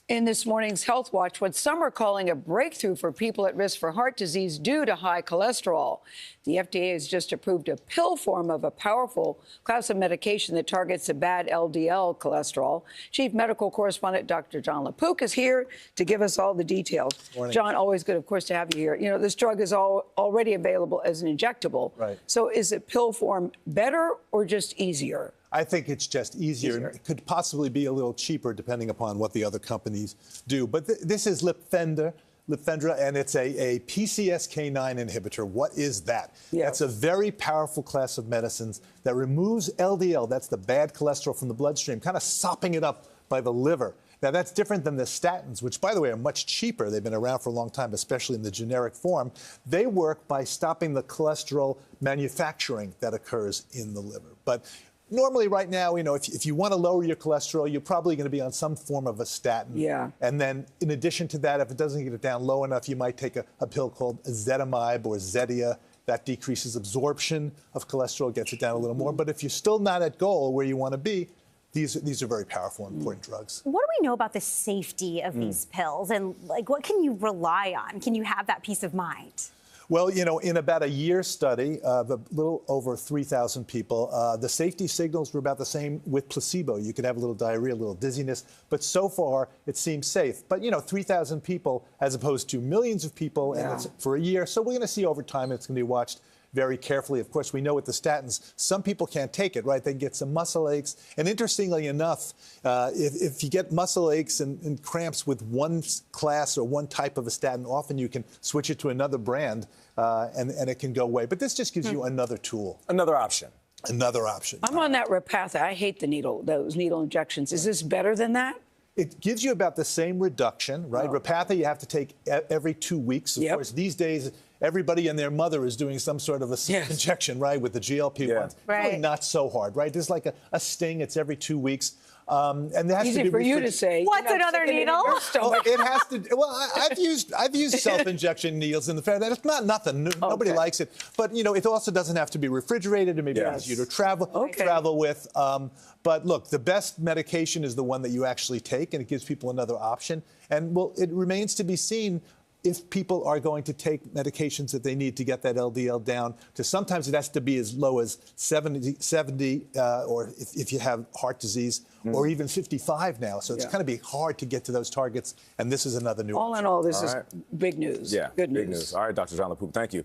In this morning's Health Watch, what some are calling a breakthrough for people at risk for heart disease due to high cholesterol. The FDA has just approved a pill form of a powerful class of medication that targets the bad LDL cholesterol. Chief Medical Correspondent Dr. Jon LaPook is here to give us all the details. Morning. John, always good, of course, to have you here. You know, this drug is already available as an injectable. Right. So is it pill form better or just easier? I think it's just easier. It could possibly be a little cheaper depending upon what the other companies do. But this is Lipfendra, and it's a PCSK9 inhibitor. What is that? Yeah. That's a very powerful class of medicines that removes LDL, that's the bad cholesterol from the bloodstream, kind of sopping it up by the liver. Now, that's different than the statins, which, by the way, are much cheaper. They've been around for a long time, especially in the generic form. They work by stopping the cholesterol manufacturing that occurs in the liver. But normally, right now, you know, if you want to lower your cholesterol, you're probably going to be on some form of a statin. Yeah. And then, in addition to that, if it doesn't get it down low enough, you might take a pill called ezetimibe or Zetia. That decreases absorption of cholesterol, gets it down a little more. But if you're still not at goal where you want to be, these are very powerful and important drugs. What do we know about the safety of these pills? And, like, what can you rely on? Can you have that peace of mind? Well, you know, in about a year study of a little over 3,000 people, the safety signals were about the same with placebo. You could have a little diarrhea, a little dizziness, but so far it seems safe. But, you know, 3,000 people as opposed to millions of people, and it's for a year. So we're going to see over time. It's going to be watched very carefully. Of course, we know with the statins, some people can't take it, right? They get some muscle aches. And interestingly enough, if you get muscle aches and cramps with one class or one type of a statin, often you can switch it to another brand and it can go away. But this just gives you another tool. Another option. Another option. I'm on that Repatha. I hate those needle injections. Is this better than that? It gives you about the same reduction, right? Repatha you have to take every 2 weeks. Of course, these days, everybody and their mother is doing some sort of a injection, right, with the GLP-1s. Right. Really not so hard, right? There's like a sting. It's every 2 weeks. And there has Easy to be for you to say. What's another needle? Well, it has to. Well, I've used self-injection needles in the fair. That's not nothing. Nobody likes it. But you know, it also doesn't have to be refrigerated. It may be easier to travel with. But look, the best medication is the one that you actually take, and it gives people another option. And well, it remains to be seen if people are going to take medications that they need to get that LDL down to, sometimes it has to be as low as 70 or if you have heart disease, or even 55 now. So it's going to be hard to get to those targets, and this is another new All in all, this is big news. Yeah, Good news. big news. All right, Dr. Jon LaPook, thank you.